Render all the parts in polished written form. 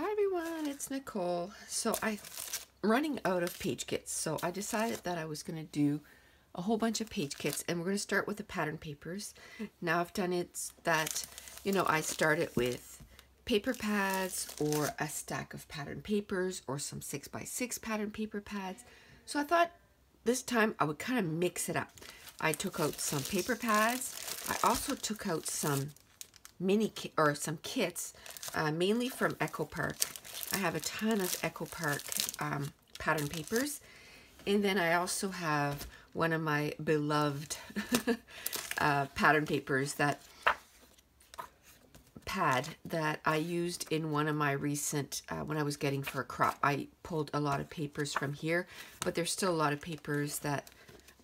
Hi everyone, it's Nicole. So I'm running out of page kits, so I decided that I was going to do a whole bunch of page kits, and we're going to start with the pattern papers. Now I've done it that, I started with paper pads or a stack of pattern papers or some 6x6 pattern paper pads. So I thought this time I would kind of mix it up. I took out some paper pads. I also took out some some kits, mainly from Echo Park. I have a ton of Echo Park pattern papers, and then I also have one of my beloved pattern papers, that pad that I used in one of my recent when I was getting for a crop. I pulled a lot of papers from here, but there's still a lot of papers that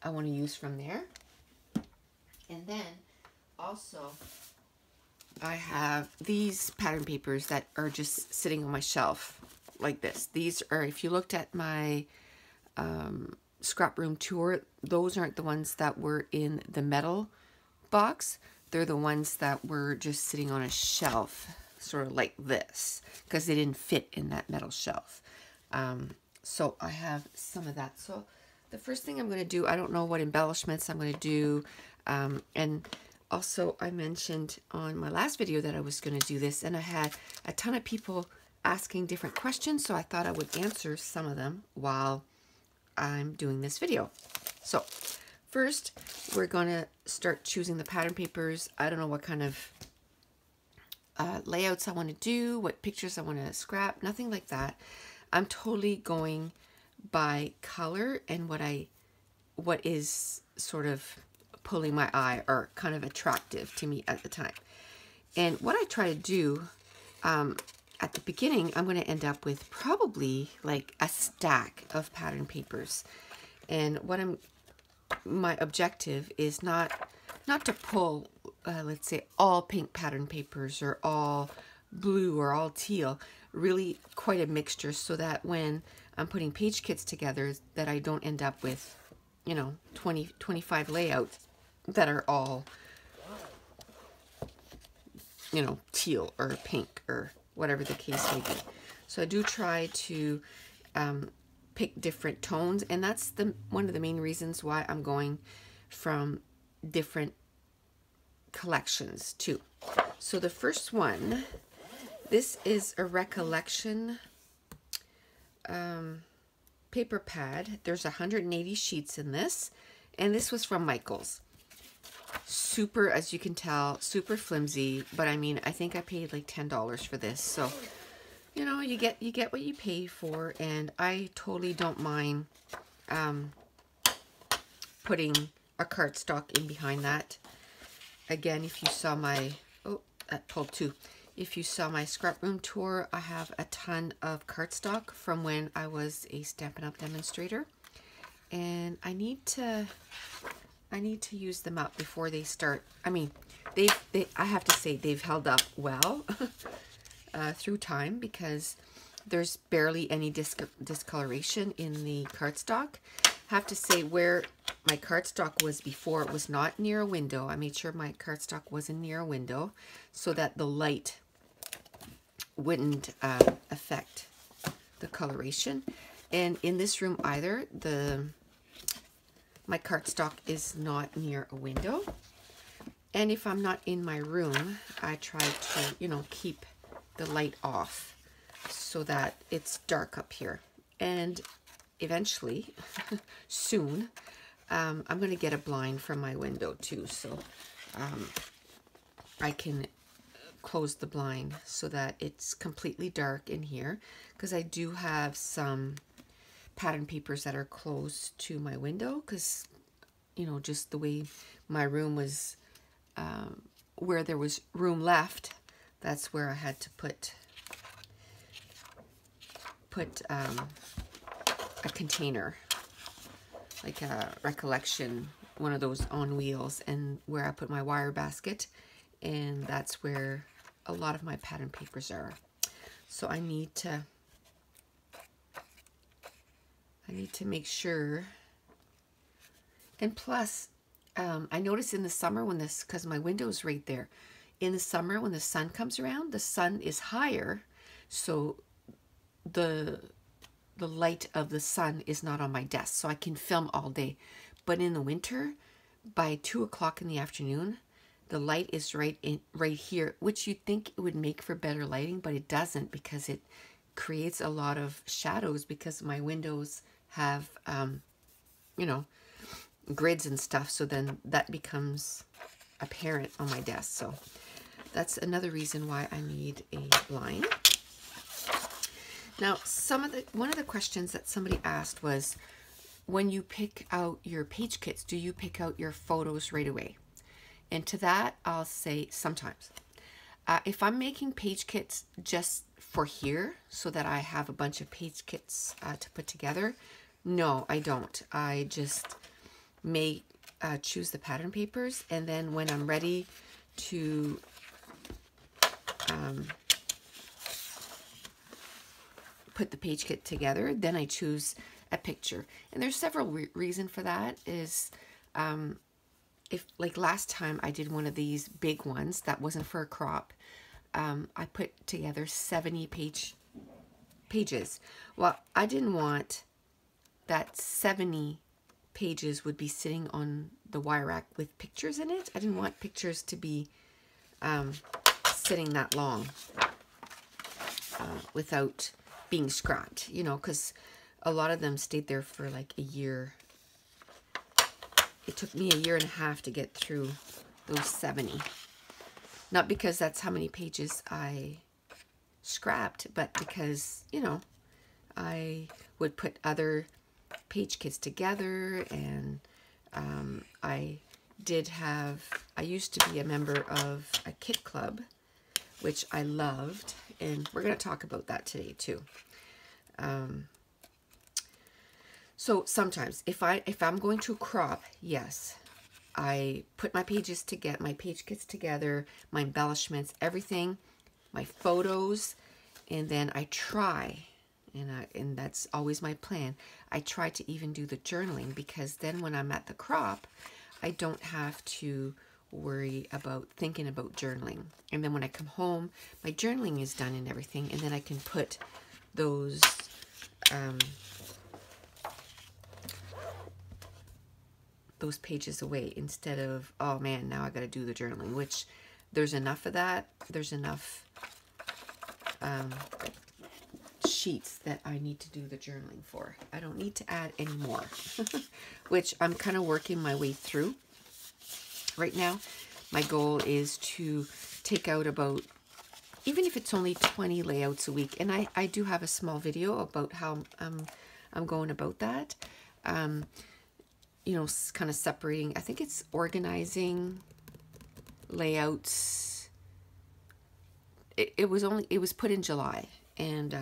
I want to use from there. And then also I have these pattern papers that are just sitting on my shelf like this. These are, if you looked at my scrap room tour, those aren't the ones that were in the metal box. They're the ones that were just sitting on a shelf, sort of like this, because they didn't fit in that metal shelf. So I have some of that. So the first thing I'm going to do, I don't know what embellishments I'm going to do, and also, I mentioned on my last video that I was going to do this, and I had a ton of people asking different questions, so I thought I would answer some of them while I'm doing this video. So, first, we're going to start choosing the pattern papers. I don't know what kind of layouts I want to do, what pictures I want to scrap, nothing like that. I'm totally going by color and what is sort of pulling my eye or kind of attractive to me at the time. And what I try to do at the beginning, I'm going to end up with probably like a stack of pattern papers. And my objective is not to pull, let's say, all pink pattern papers or all blue or all teal, really quite a mixture, so that when I'm putting page kits together, that I don't end up with, 20, 25 layouts that are all, teal or pink or whatever the case may be. So I do try to pick different tones, and that's one of the main reasons why I'm going from different collections too. So the first one, this is a recollection paper pad. There's 180 sheets in this, and this was from Michael's. Super, as you can tell, super flimsy, but I mean, I think I paid like $10 for this, so you get what you pay for, and I totally don't mind putting a cardstock in behind that. Again, if you saw my that pulled too. If you saw my scrap room tour, I have a ton of cardstock from when I was a Stampin' Up! Demonstrator, and I need to use them up before they start. I mean, I have to say they've held up well through time, because there's barely any discoloration in the cardstock. I have to say, where my cardstock was before, it was not near a window. I made sure my cardstock wasn't near a window so that the light wouldn't affect the coloration. And in this room either, my cardstock is not near a window. And if I'm not in my room, I try to, keep the light off so that it's dark up here. And eventually, soon, I'm going to get a blind from my window too, so I can close the blind so that it's completely dark in here, because I do have some pattern papers that are close to my window, because just the way my room was, where there was room left, that's where I had to put a container, like a recollection, one of those on wheels, and where I put my wire basket, and that's where a lot of my pattern papers are. So I need to make sure. And plus, I notice in the summer when because my window's right there, in the summer when the sun comes around, the sun is higher so the light of the sun is not on my desk, so I can film all day. But in the winter, by 2 o'clock in the afternoon, the light is right here, which you'd think it would make for better lighting, but it doesn't, because it creates a lot of shadows, because my windows have you know, grids and stuff, so then that becomes apparent on my desk. So that's another reason why I need a blind. Now, one of the questions that somebody asked was, when you pick out your page kits, do you pick out your photos right away? And to that, I'll say sometimes. If I'm making page kits just for here, so that I have a bunch of page kits to put together, no, I don't. I just choose the pattern papers, and then when I'm ready to put the page kit together, then I choose a picture. And there's several reasons for that. Is if, like last time I did one of these big ones that wasn't for a crop, I put together 70 pages. Well, I didn't want that 70 pages would be sitting on the wire rack with pictures in it. I didn't want pictures to be sitting that long without being scrapped, you know, because a lot of them stayed there for like a year. It took me a year and a half to get through those 70. Not because that's how many pages I scrapped, but because, you know, I would put other page kits together, and I used to be a member of a kit club, which I loved, and we're going to talk about that today too. So sometimes if I'm going to crop, yes, I put my page kits together, my embellishments, everything, my photos, and then I try, and that's always my plan, I try to even do the journaling, because then when I'm at the crop, I don't have to worry about thinking about journaling. And then when I come home, my journaling is done and everything, and then I can put those pages away, instead of, oh man, now I got to do the journaling, which there's enough of that. There's enough sheets that I need to do the journaling for. I don't need to add any more, which I'm kind of working my way through. Right now, my goal is to take out about, even if it's only 20 layouts a week, and I do have a small video about how I'm going about that. You know, kind of separating, I think it's organizing layouts. It was put in July, and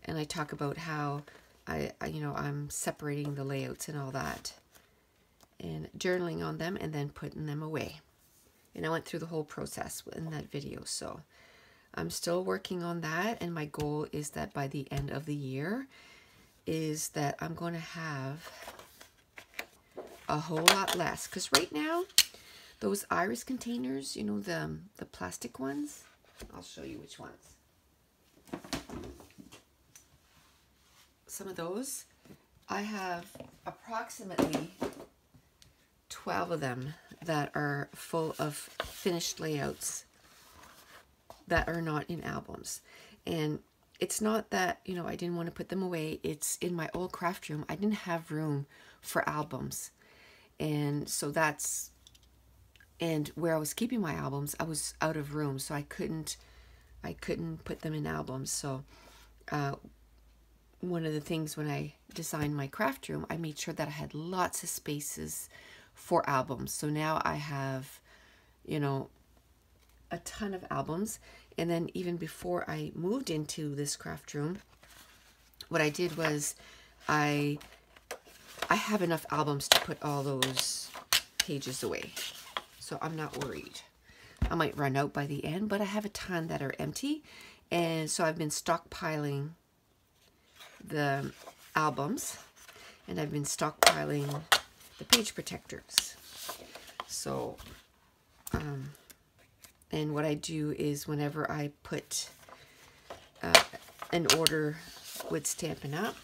I talk about how I'm separating the layouts and all that, and journaling on them, and then putting them away. And I went through the whole process in that video, so I'm still working on that, and my goal is that by the end of the year is that I'm going to have a whole lot less, because right now those iris containers, you know, the plastic ones, I'll show you which ones. Some of those, I have approximately 12 of them that are full of finished layouts that are not in albums. And it's not that, you know, I didn't want to put them away. It's in my old craft room, I didn't have room for albums. And so and where I was keeping my albums, I was out of room, so I couldn't put them in albums. So one of the things when I designed my craft room, I made sure that I had lots of spaces for albums. So now I have, you know, a ton of albums. And then even before I moved into this craft room, what I did was I have enough albums to put all those pages away. So I'm not worried. I might run out by the end, but I have a ton that are empty. And so I've been stockpiling the albums, and I've been stockpiling the page protectors. So, and what I do is whenever I put an order with Stampin' Up,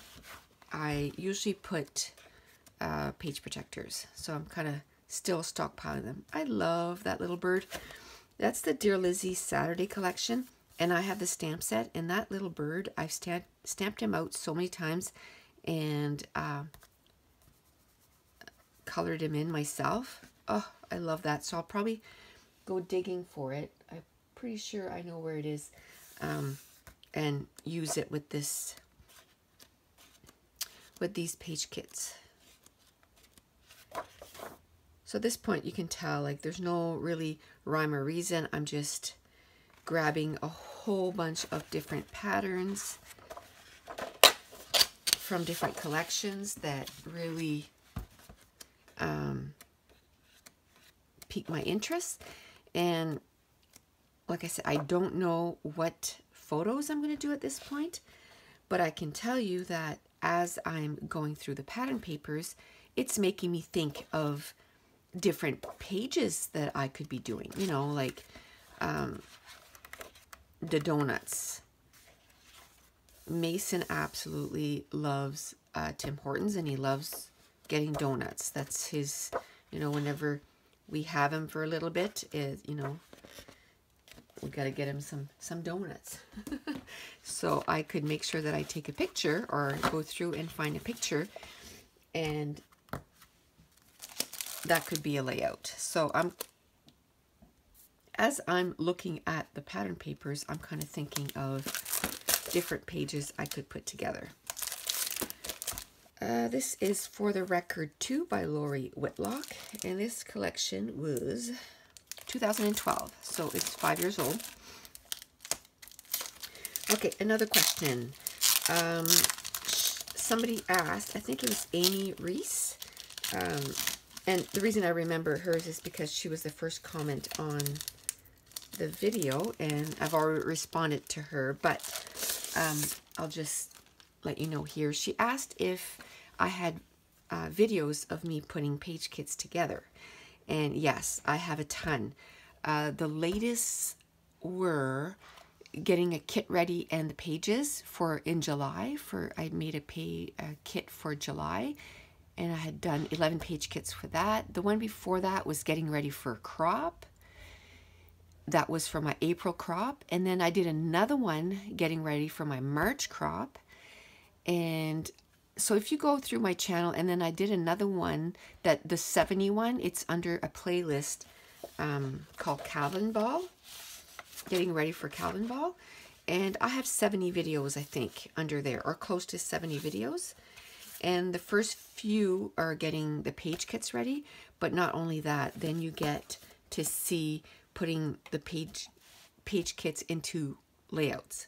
I usually put page protectors. So I'm kind of still stockpiling them. I love that little bird. That's the Dear Lizzie Saturday collection. And I have the stamp set. And that little bird, I've stamped him out so many times. And colored him in myself. Oh, I love that. So I'll probably go digging for it. I'm pretty sure I know where it is. And use it with this, with these page kits. So at this point you can tell, like, there's no really rhyme or reason. I'm just grabbing a whole bunch of different patterns from different collections that really pique my interest. And like I said, I don't know what photos I'm going to do at this point, but I can tell you that as I'm going through the pattern papers, it's making me think of different pages that I could be doing, you know, like the donuts. Mason absolutely loves Tim Hortons, and he loves getting donuts. That's his, you know, whenever we have him for a little bit, you know, we got to get him some donuts. So I could make sure that I take a picture or go through and find a picture, and that could be a layout. So as I'm looking at the pattern papers, I'm kind of thinking of different pages I could put together. This is For the Record 2 by Lori Whitlock, and this collection was 2012, so it's 5 years old. Okay, another question. Somebody asked, I think it was Amy Reese, and the reason I remember hers is because she was the first comment on the video, and I've already responded to her, but I'll just let you know here. She asked if I had videos of me putting page kits together. And yes, I have a ton. The latest were getting a kit ready and the pages for in July. I made a kit for July, and I had done 11 page kits for that. The one before that was getting ready for a crop. That was for my April crop. And then I did another one getting ready for my March crop. And so if you go through my channel, and then I did another one, that the 70 one, it's under a playlist called Calvin Ball, getting ready for Calvin Ball. And I have 70 videos, I think, under there, or close to 70 videos. And the first few are getting the page kits ready, but not only that, then you get to see putting the page kits into layouts.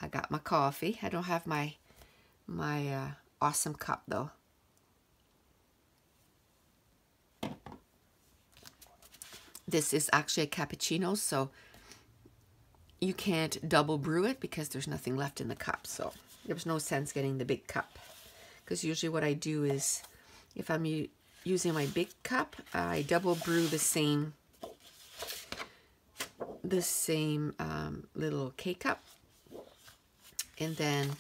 I got my coffee. I don't have my awesome cup though. This is actually a cappuccino, so you can't double brew it because there's nothing left in the cup. So there was no sense getting the big cup, because usually what I do is, if I'm using my big cup, I double brew the same little K-cup, and then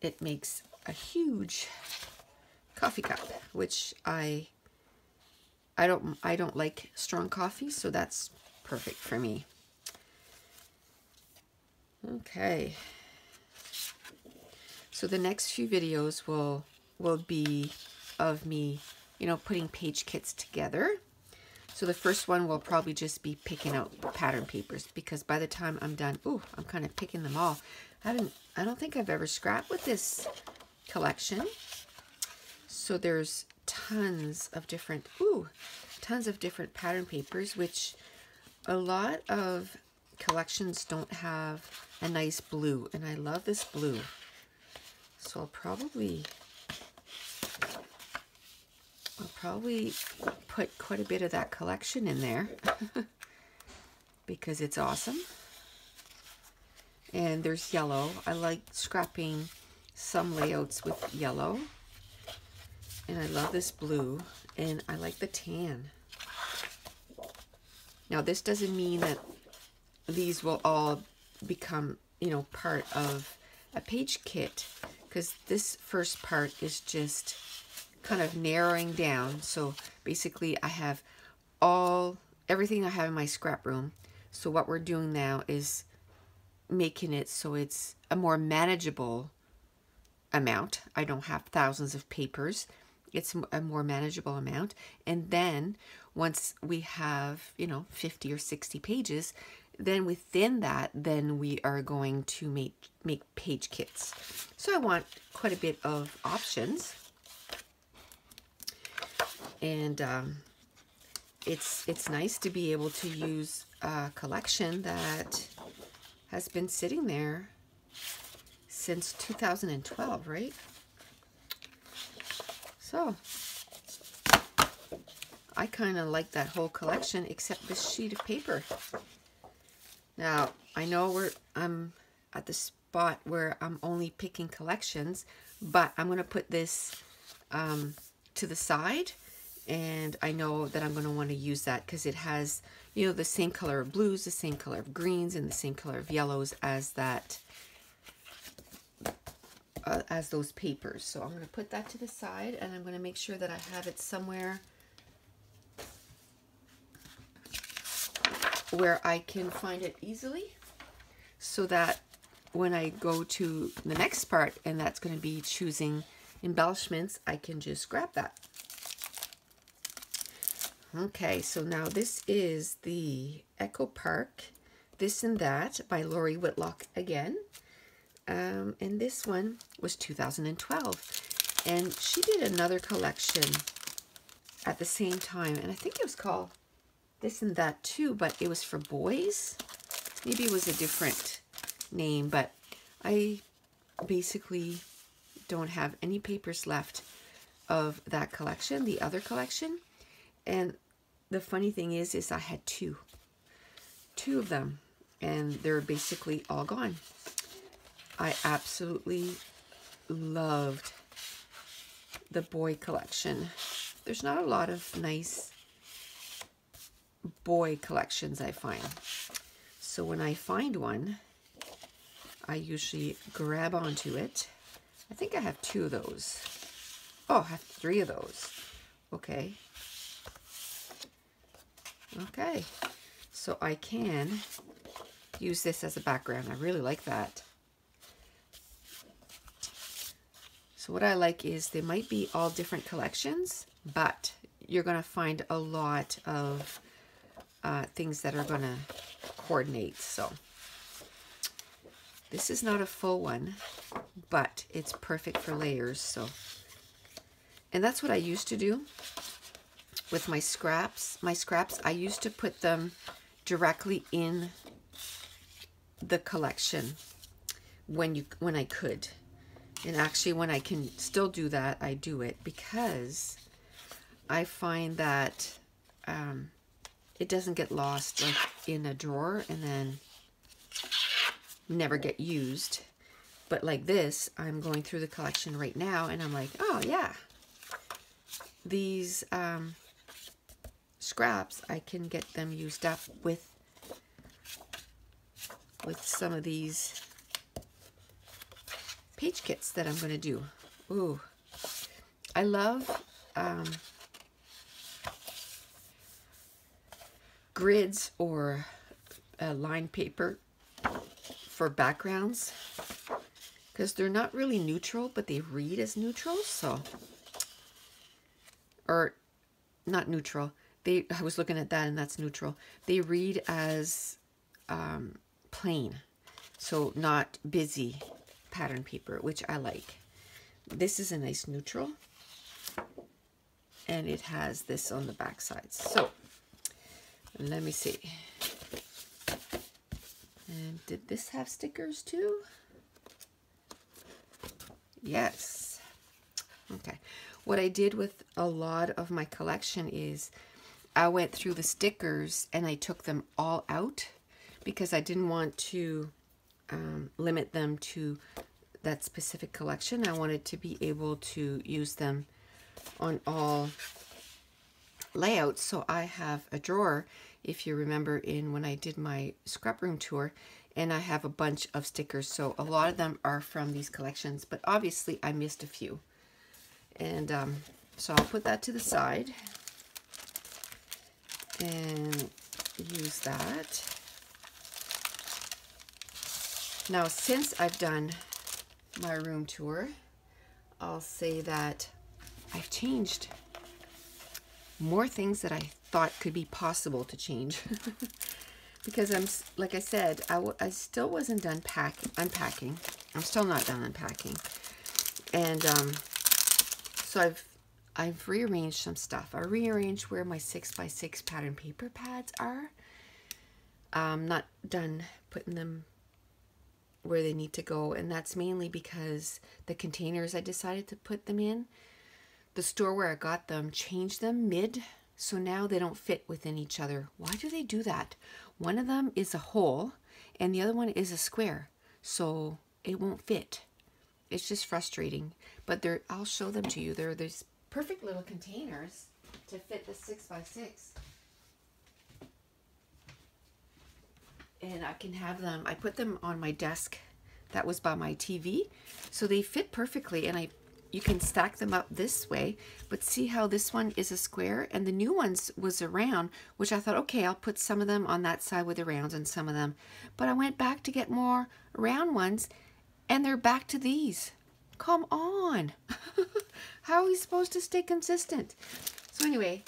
it makes a huge coffee cup, which I don't like strong coffee, so that's perfect for me. Okay, so the next few videos will be of me, you know, putting page kits together. So the first one will probably just be picking out pattern papers, because by the time I'm done, ooh, I'm kind of picking them all. I don't think I've ever scrapped with this collection. So there's tons of different pattern papers, which a lot of collections don't have a nice blue, and I love this blue. So I'll probably put quite a bit of that collection in there because it's awesome. And there's yellow. I like scrapping some layouts with yellow. And I love this blue, and I like the tan. Now this doesn't mean that these will all become, you know, part of a page kit, because this first part is just kind of narrowing down. So basically I have everything I have in my scrap room. So what we're doing now is making it so it's a more manageable amount. I don't have thousands of papers. It's a more manageable amount. And then once we have, you know, 50 or 60 pages, then within that, then we are going to make page kits. So I want quite a bit of options. And it's nice to be able to use a collection that has been sitting there since 2012, right? So I kind of like that whole collection except this sheet of paper. Now I know I'm at the spot where I'm only picking collections, but I'm going to put this to the side, and I know that I'm going to want to use that because it has, you know, the same color of blues, the same color of greens, and the same color of yellows as that as those papers. So I'm going to put that to the side, and I'm going to make sure that I have it somewhere where I can find it easily, so that when I go to the next part, and that's going to be choosing embellishments, I can just grab that. Okay, so now this is the Echo Park This and That by Lori Whitlock again. And this one was 2012. And she did another collection at the same time. And I think it was called This and That too, but it was for boys. Maybe it was a different name, but I basically don't have any papers left of that collection, the other collection. And the funny thing is I had two of them, and they're basically all gone. I absolutely loved the boy collection. There's not a lot of nice boy collections, I find. So when I find one, I usually grab onto it. I think I have 2 of those. Oh, I have 3 of those. Okay. Okay. So I can use this as a background. I really like that. So what I like is they might be all different collections, but you're going to find a lot of things that are going to coordinate. So this is not a full one, but it's perfect for layers. So, and that's what I used to do with my scraps. My scraps, I used to put them directly in the collection when I could. And actually, when I can still do that, I do it, because I find that it doesn't get lost like in a drawer and then never get used. But like this, I'm going through the collection right now, and I'm like, oh yeah, these scraps, I can get them used up with some of these page kits that I'm going to do. Ooh, I love grids or lined paper for backgrounds, because they're not really neutral, but they read as neutral. So, or not neutral. I was looking at that, and that's neutral. They read as plain, so not busy pattern paper, which I like. This is a nice neutral, and it has this on the back side. So let me see. And did this have stickers too? Yes. Okay. What I did with a lot of my collection is I went through the stickers and I took them all out, because I didn't want to limit them to that specific collection. I wanted to be able to use them on all layouts. So I have a drawer if you remember when I did my scrap room tour, and I have a bunch of stickers. So a lot of them are from these collections, but obviously I missed a few. And so I'll put that to the side and use that. Now, since I've done my room tour, I'll say that I've changed more things that I thought could be possible to change. Because like I said, I still wasn't done unpacking. I'm still not done unpacking. And so I've rearranged some stuff. I rearranged where my 6x6 pattern paper pads are. I'm not done putting them where they need to go, and that's mainly because the containers I decided to put them in, the store where I got them changed them mid, so now they don't fit within each other. Why do they do that? One of them is a hole and the other one is a square, so it won't fit. It's just frustrating, but I'll show them to you. They're these perfect little containers to fit the 6x6. And I can have them, I put them on my desk that was by my TV, so they fit perfectly, and you can stack them up this way, but see how this one is a square and the new ones was a round, which I thought, okay, I'll put some of them on that side with the rounds and some of them, but I went back to get more round ones and they're back to these. Come on. How are we supposed to stay consistent? So anyway,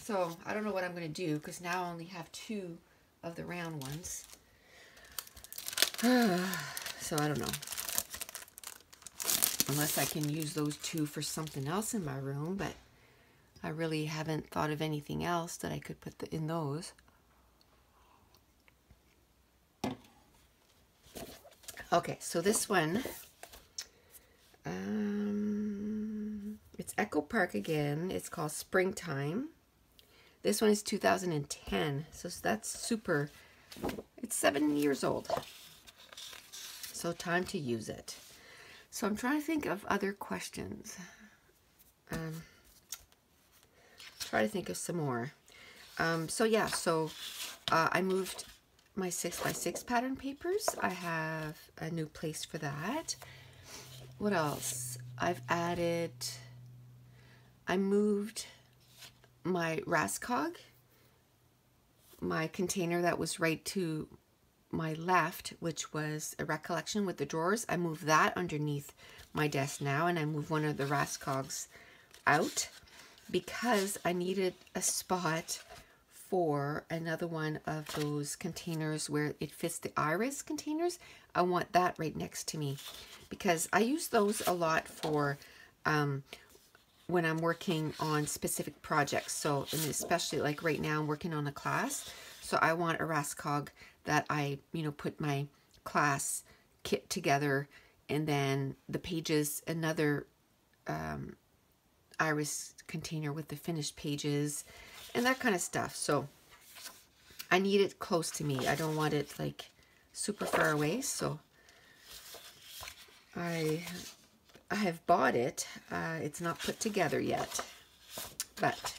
so I don't know what I'm going to do, because now I only have 2 of the round ones. So I don't know. Unless I can use those 2 for something else in my room, but I really haven't thought of anything else that I could put in those. Okay, so this one, it's Echo Park again. It's called Springtime. This one is 2010, so that's super. It's 7 years old. So time to use it. So I'm trying to think of other questions. Try to think of some more. So yeah, so I moved my 6x6 pattern papers. I have a new place for that. What else? I moved my Rascog, my container that was right to my left, which was a recollection with the drawers. I moved that underneath my desk now, and I moved one of the Rascogs out because I needed a spot for another one of those containers where it fits the iris containers. I want that right next to me because I use those a lot for when I'm working on specific projects. So, and especially like right now I'm working on a class, so I want a Rascog that I, put my class kit together, and then the pages, another iris container with the finished pages and that kind of stuff. So I need it close to me. I don't want it like super far away. So I have bought it. It's not put together yet, but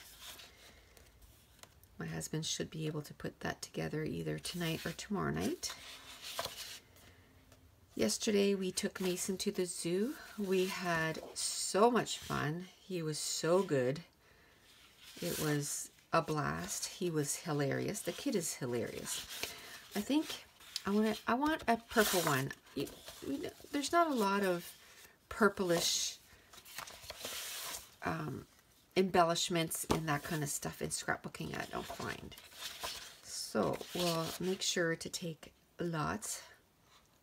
my husband should be able to put that together either tonight or tomorrow night. Yesterday we took Mason to the zoo. We had so much fun. He was so good. It was a blast. He was hilarious. The kid is hilarious. I think I want a purple one. There's not a lot of purplish embellishments and that kind of stuff in scrapbooking I don't find. So we'll make sure to take lots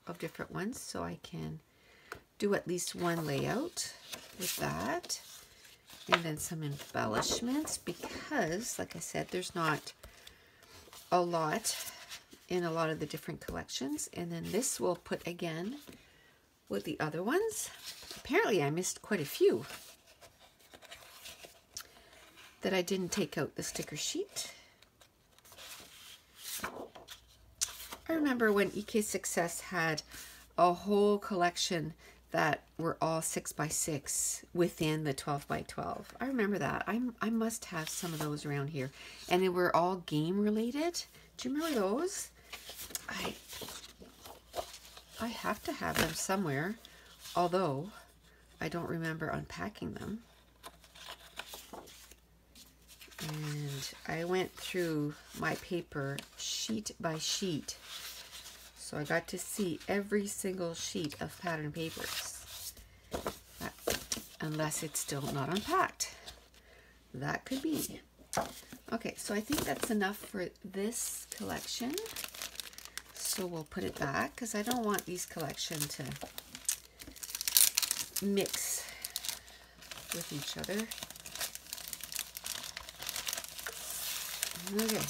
of different ones so I can do at least one layout with that, and then some embellishments, because like I said, there's not a lot in a lot of the different collections. And then this we'll put again with the other ones. Apparently I missed quite a few that I didn't take out the sticker sheet. I remember when EK Success had a whole collection that were all 6 by 6 within the 12 by 12. I remember that. I must have some of those around here. And they were all game related. Do you remember those? I have to have them somewhere, although I don't remember unpacking them. And I went through my paper sheet by sheet. So I got to see every single sheet of pattern papers. Unless it's still not unpacked. That could be. Okay, so I think that's enough for this collection. So we'll put it back because I don't want these collection to mix with each other. Okay.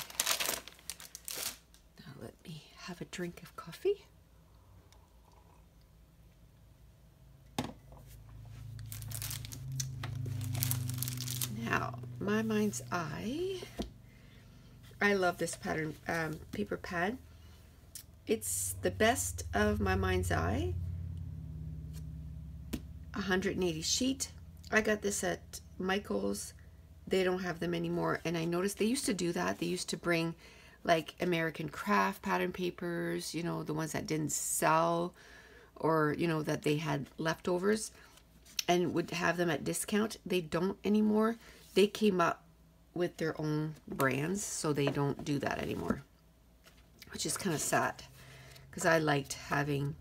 Now let me have a drink of coffee. Now, my mind's eye. I love this pattern paper pad. It's the best of my mind's eye. 180 sheet. I got this at Michael's. They don't have them anymore, and I noticed they used to do that. They used to bring like American craft pattern papers, you know, the ones that didn't sell, or you know, that they had leftovers, and would have them at discount. They don't anymore. They came up with their own brands, so they don't do that anymore, which is kind of sad because I liked having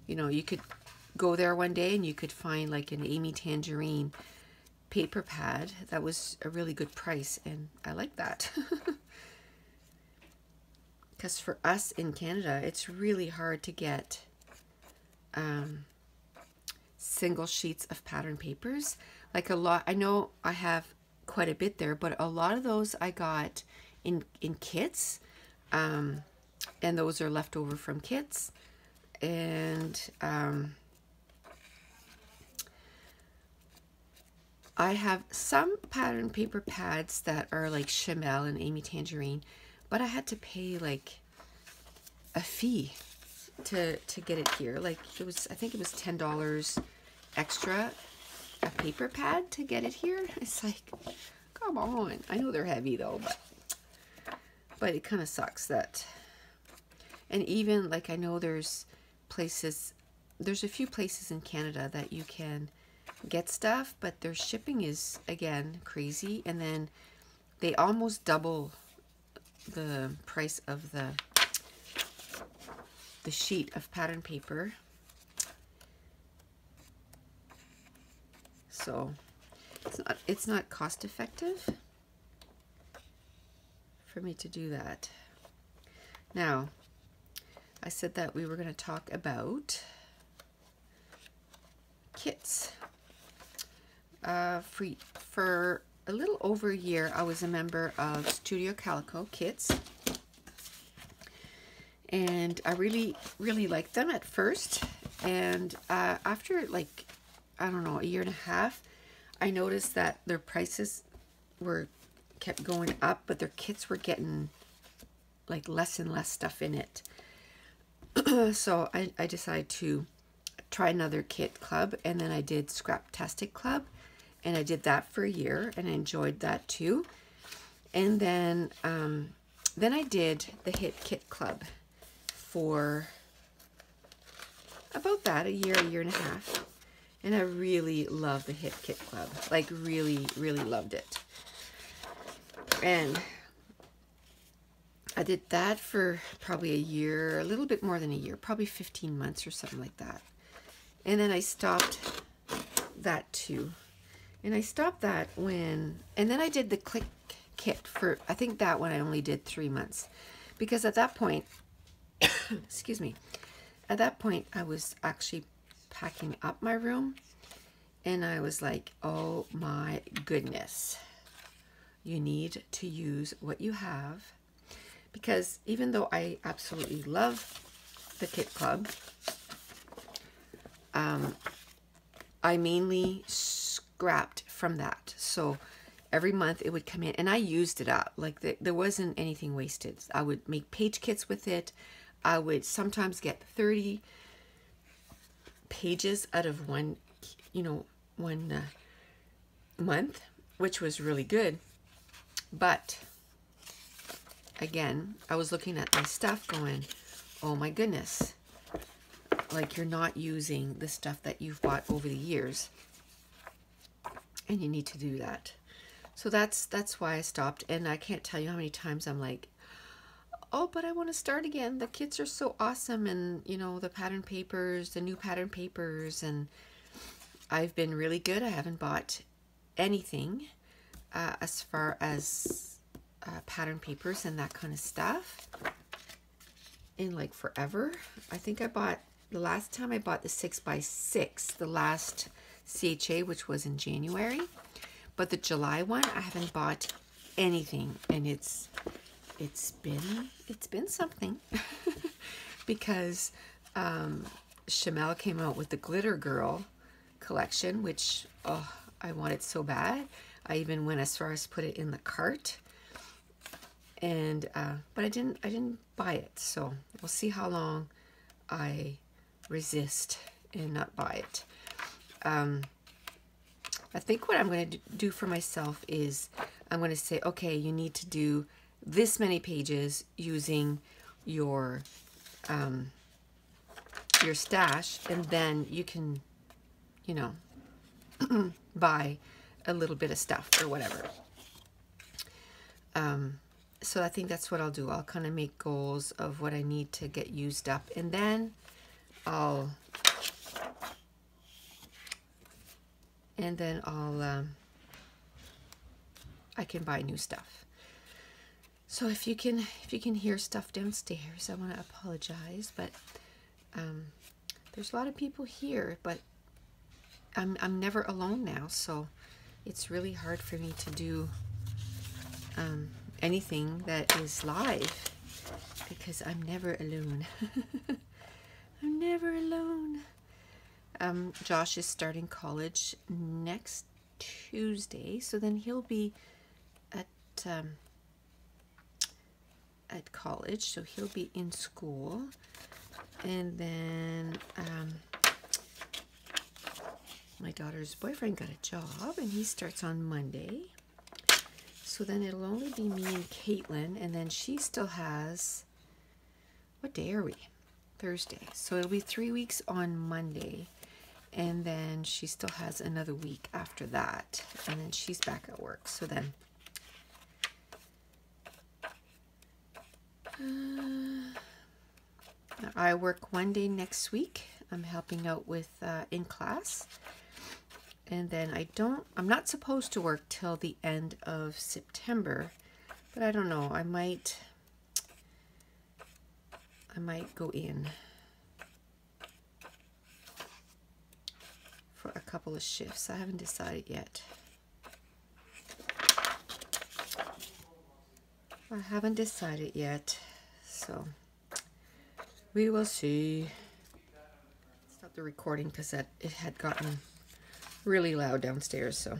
you know, you could go there one day and you could find like an Amy Tangerine paper pad that was a really good price, and I like that. Because for us in Canada, it's really hard to get single sheets of pattern papers. Like a lot, I know I have quite a bit there, but a lot of those I got in kits, and those are left over from kits. And I have some pattern paper pads that are like Chamel and Amy Tangerine, but I had to pay like a fee to get it here. Like it was, I think it was $10 extra a paper pad to get it here. It's like, come on. I know they're heavy though, but it kind of sucks that. And even like I know there's a few places in Canada that you can get stuff, but their shipping is again crazy, and then they almost double the price of the sheet of pattern paper. So it's not cost effective for me to do that. Now, I said that we were going to talk about kits. For a little over a year, I was a member of Studio Calico Kits, and I really, really liked them at first. And after like, I don't know, a year and a half, I noticed that their prices kept going up, but their kits were getting like less and less stuff in it. So I decided to try another kit club, and then I did Scraptastic Club, and I did that for a year, and I enjoyed that too. And then I did the Hit Kit Club for about that, a year and a half, and I really love the Hit Kit Club, like really, really loved it. And I did that for probably a year, a little bit more than a year, probably 15 months or something like that. And then I stopped that too. And I stopped that and then I did the Click Kit for, I think that one I only did 3 months. Because at that point, excuse me, at that point I was actually packing up my room, and I was like, oh my goodness, you need to use what you have. Because even though I absolutely love the Kit Club, I mainly scrapped from that. So every month it would come in, and I used it up. Like there wasn't anything wasted. I would make page kits with it. I would sometimes get 30 pages out of one, one month, which was really good. But again, I was looking at my stuff going, oh my goodness, like you're not using the stuff that you've bought over the years, and you need to do that. So that's why I stopped. And I can't tell you how many times I'm like, oh, but I want to start again. The kits are so awesome, and the pattern papers, the new pattern papers, and I've been really good. I haven't bought anything as far as pattern papers and that kind of stuff in like forever. I think I bought, the last time I bought the 6x6, the last CHA, which was in January, but the July one I haven't bought anything, and it's been something because Shamel came out with the Glitter Girl collection, which I wanted so bad. I even went as far as put it in the cart, and but I didn't buy it. So we'll see how long I resist and not buy it. I think what I'm going to do for myself is I'm going to say, okay, you need to do this many pages using your stash, and then you can, buy a little bit of stuff or whatever. So I think that's what I'll do. I'll kind of make goals of what I need to get used up, and then I can buy new stuff. So if you can hear stuff downstairs, I want to apologize, but there's a lot of people here, but I'm never alone now, so it's really hard for me to do anything that is live because I'm never alone. I'm never alone. Josh is starting college next Tuesday, so then he'll be at college, so he'll be in school, and then my daughter's boyfriend got a job, and he starts on Monday, so then it'll only be me and Caitlin, and then she still has, what day are we? Thursday, so it'll be 3 weeks on Monday, and then she still has another week after that, and then she's back at work. So then I work one day next week. I'm helping out with in class, and then I'm not supposed to work till the end of September, but I don't know, I might go in for a couple of shifts. I haven't decided yet. So we will see. Stop the recording because it had gotten really loud downstairs. So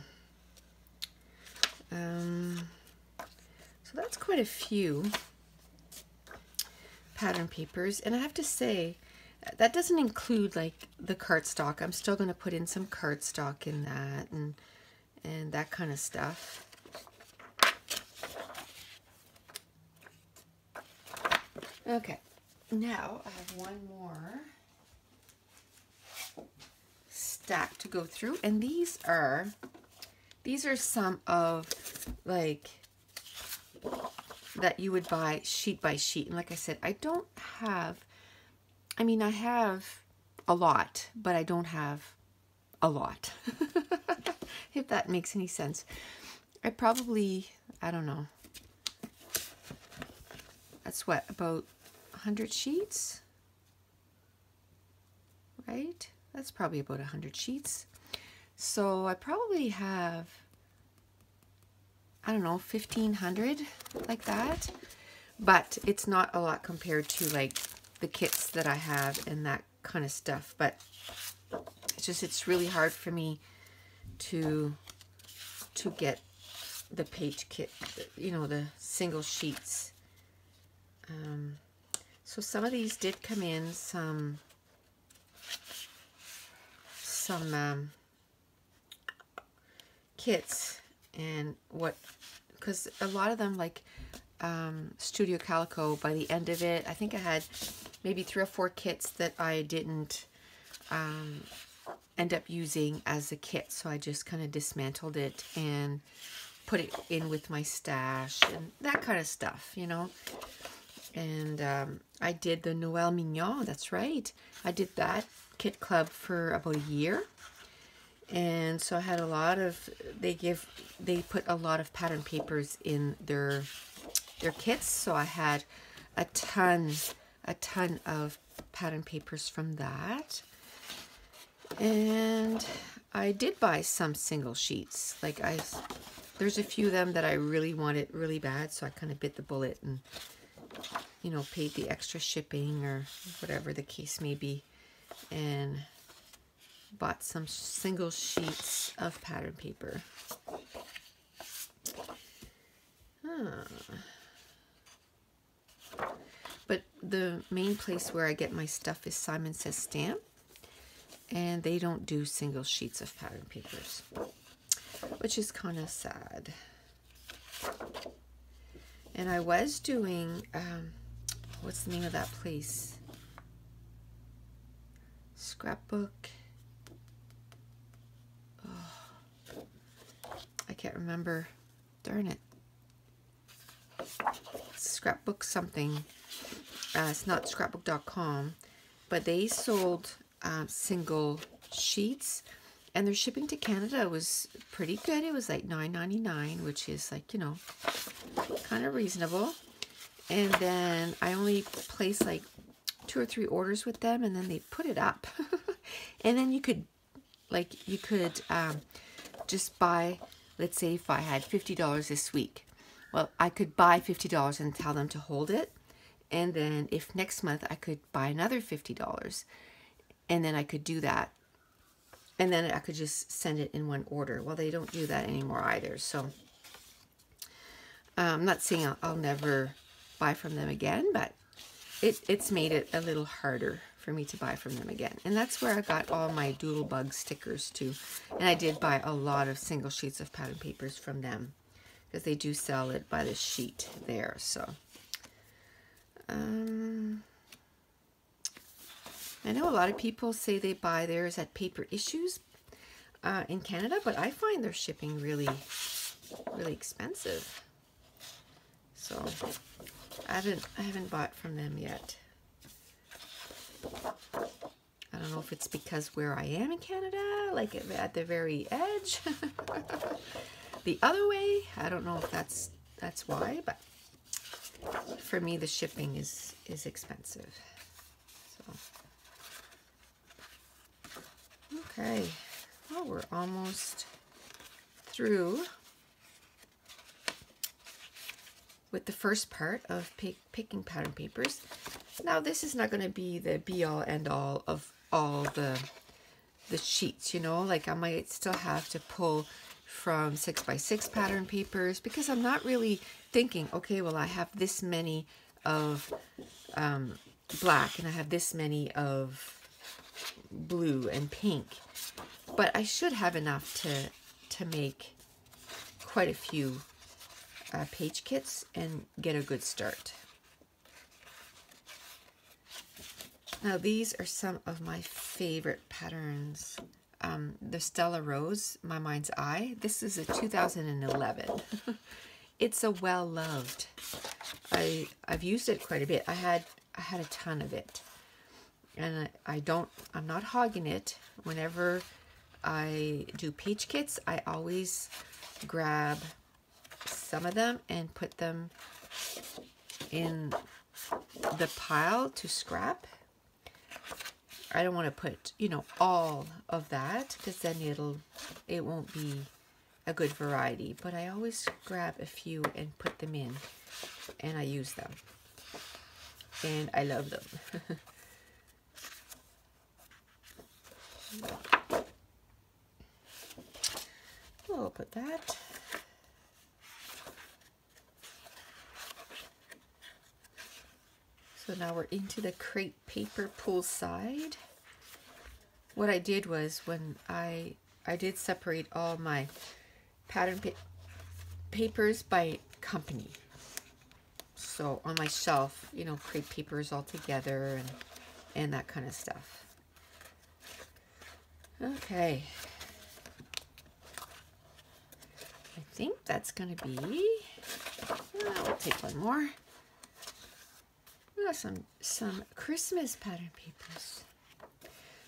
that's quite a few pattern papers, and I have to say that doesn't include like the cardstock. I'm still going to put in some cardstock in that and that kind of stuff. Okay, now I have one more stack to go through, and these are some of like that you would buy sheet by sheet. And like I said, I have a lot, but I don't have a lot. If that makes any sense. I don't know. That's what, about 100 sheets? Right? That's probably about 100 sheets. So I probably have, I don't know, 1,500 like that. But it's not a lot compared to like the kits that I have and that kind of stuff. But it's really hard for me to get the page kit, the single sheets. So some of these did come in some kits, and because a lot of them, like Studio Calico, by the end of it, I think I had maybe 3 or 4 kits that I didn't end up using as a kit, so I just kind of dismantled it and put it in with my stash and that kind of stuff, you know. And I did the Noël Mignon, that's right. I did that kit club for about a year. And so I had a lot of, they put a lot of pattern papers in their kits. So I had a ton of pattern papers from that. And I did buy some single sheets. Like there's a few of them that I really wanted really bad. So I kind of bit the bullet and, you know, paid the extra shipping or whatever the case may be. And bought some single sheets of pattern paper. But the main place where I get my stuff is Simon Says Stamp, and they don't do single sheets of pattern papers, which is kind of sad. And I was doing, what's the name of that place? Scrapbook. I can't remember. Darn it. Scrapbook something. It's not scrapbook.com, but they sold single sheets, and their shipping to Canada was pretty good. It was like $9.99, which is like, you know, kind of reasonable. And then I only placed like 2 or 3 orders with them, and then they put it up. And then you could just buy, let's say if I had $50 this week, well, I could buy $50 and tell them to hold it. And then if next month I could buy another $50, and then I could do that. And then I could just send it in one order. Well, they don't do that anymore either. So I'm not saying I'll never buy from them again, but it's made it a little harder for me to buy from them again. And that's where I got all my Doodlebug stickers too. And I did buy a lot of single sheets of pattern papers from them, because they do sell it by the sheet there. So I know a lot of people say they buy theirs at Paper Issues in Canada, but I find their shipping really expensive. So I haven't bought from them yet. I don't know if it's because where I am in Canada, like at the very edge, the other way. I don't know if that's why, but for me the shipping is expensive. So okay, well, we're almost through with the first part of picking pattern papers. Now this is not going to be the be-all end-all of all the sheets, you know, like I might still have to pull from 6x6 pattern papers, because I'm not really thinking, okay, well I have this many of black and I have this many of blue and pink, but I should have enough to make quite a few page kits and get a good start. Now these are some of my favorite patterns. The Stella Rose, My Mind's Eye. This is a 2011. It's a well-loved. I've used it quite a bit. I had a ton of it, and I'm not hogging it. Whenever I do page kits, I always grab some of them and put them in the pile to scrap. I don't want to put, you know, all of that, because then it won't be a good variety. But I always grab a few and put them in, and I use them, and I love them. I'll put that. So now we're into the crepe paper pull side. What I did was when I did separate all my pattern papers by company. So on my shelf, you know, crepe papers all together and that kind of stuff. Okay. I think that's going to be, we'll take one more. We got some Christmas pattern papers.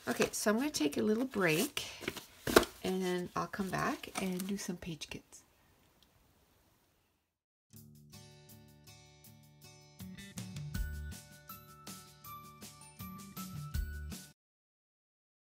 Okay, so I'm going to take a little break and then I'll come back and do some page kits.